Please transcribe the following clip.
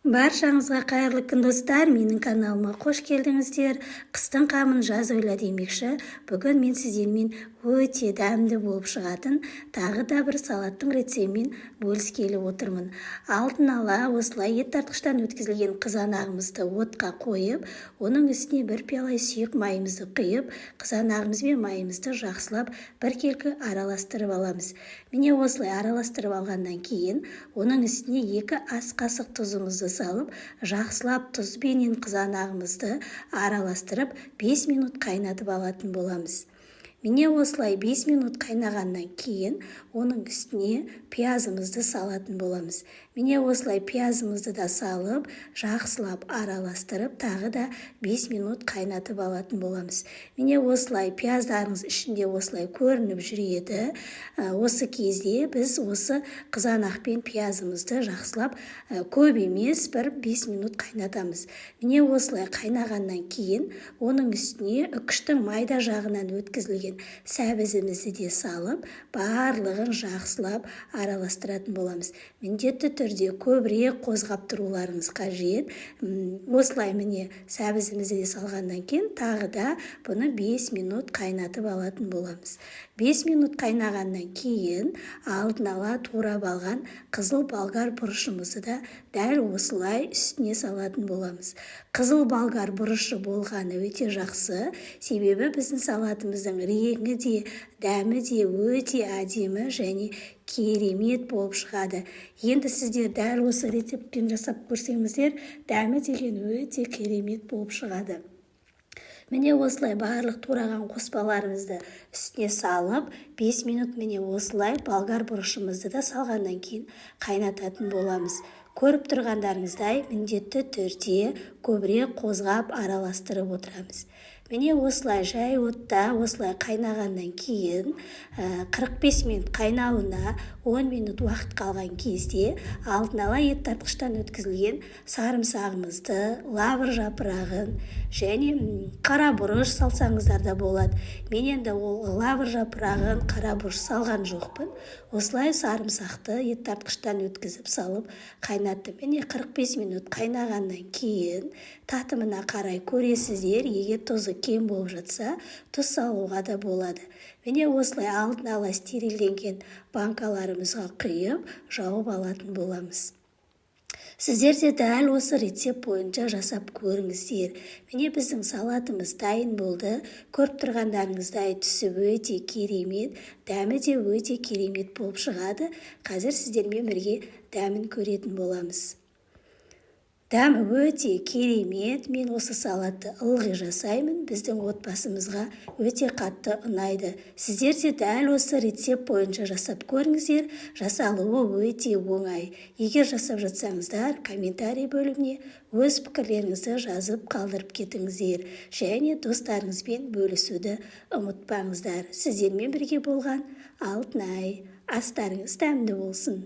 Баршаңызға қайырлы күн достар, менің каналыма қош келдіңіздер. Қыстың қамын жаз ойла демекші, бүгін мен сіздермен өте дәмді болып шығатын тағы да бір салаттың рецептімен бөліскелі отырмын. Алдын ала осылай ет тартқыштан өткізілген қызанағымызды отқа қойып, оның үстіне бір пиала сұйық майымызды құйып, қызанағымыз бен майымызды жақсылап біркелкі араластырып аламыз. Міне осылай араластырып алғаннан кейін, оның үстіне 2 ас қасық тұзымызды салып, жақсылап тұзбенен қызанағымызды араластырып 5 минут қайнатып алатын боламыз. Міне осылай 5 минут қайнағаннан кейін оның үстіне пиязымызды салатын боламыз. Міне осылай пиязымызды да салып, жақсылап араластырып, тағы да 5 минут қайнатып алатын боламыз. Міне осылай пияздарыңыз ішінде осылай көрініп жүреді. Осы кезде біз осы қызанақ пен пиязымызды жақсылап көп емес бір 5 минут қайнатамыз. Міне осылай қайнағаннан кейін оның үстіне үкіштің майда жағынан өткізілген сәбізімізді де салып, барлығын жақсылап араластыратын боламыз. Міндетті түрде көбірек қозғап тұруларыңыз қажет. Осылай міне сәбізімізді де салғаннан кейін тағы да бұны 5 минут қайнатып алатын боламыз. 5 минут қайнағаннан кейін алдын ала турап алған қызыл болгар бұрышымызды да дәл осылай үстіне салатын боламыз. Қызыл болгар бұрышы болғаны өте жақсы, себебі біздің салатымыздың реңі де, дәмі де өте әдемі және керемет болып шығады. Енді сіздер дәл осы рецептпен жасап көрсеңіздер, дәмі деген өте керемет болып шығады. Міне осылай барлық тураған қоспаларымызды үстіне салып, 5 минут міне осылай болгар бұрышымызды да салғаннан кейін қайнататын боламыз. Көріп тұрғандарыңыздай міндетті түрде көбірек қозғап араластырып отырамыз. Міне осылай жай отта осылай қайнағаннан кейін 45 минут қайнауына 10 минут уақыт қалған кезде алдын ала ет тартқыштан өткізілген сарымсағымызды, лавр жапырағын және қара бұрыш салсаңыздар да болады. Мен енді ол лавр жапырағын, қара бұрыш салған жоқпын. Осылай сарымсақты ет тартқыштан өткізіп салып қайнаттым. Міне 45 минут қайнағаннан кейін татымына қарай көресіздер, егер тұзы кем болып жатса, тұз салуға да болады. Міне осылай алдын ала стерилденген банкаларымызға құйып, жауып алатын боламыз. Сіздер де дәл осы рецепт бойынша жасап көріңіздер. Міне біздің салатымыз дайын болды. Көріп тұрғандарыңыздай түсі өте керемет, дәмі де өте керемет болып шығады. Қазір сіздермен бірге дәмін көретін боламыз. Дәмі өте керемет. Мен осы салатты ылғи жасаймын. Біздің отбасымызға өте қатты ұнайды. Сіздер де дәл осы рецепт бойынша жасап көріңіздер. Жасалуы өте оңай. Егер жасап жатсаңыздар, комментарий бөліміне өз пікірлеріңізді жазып қалдырып кетіңіздер. Және достарыңызбен бөлісуді ұмытпаңыздар. Сіздермен бірге болған Алтынай. Астарыңыз дәмді болсын.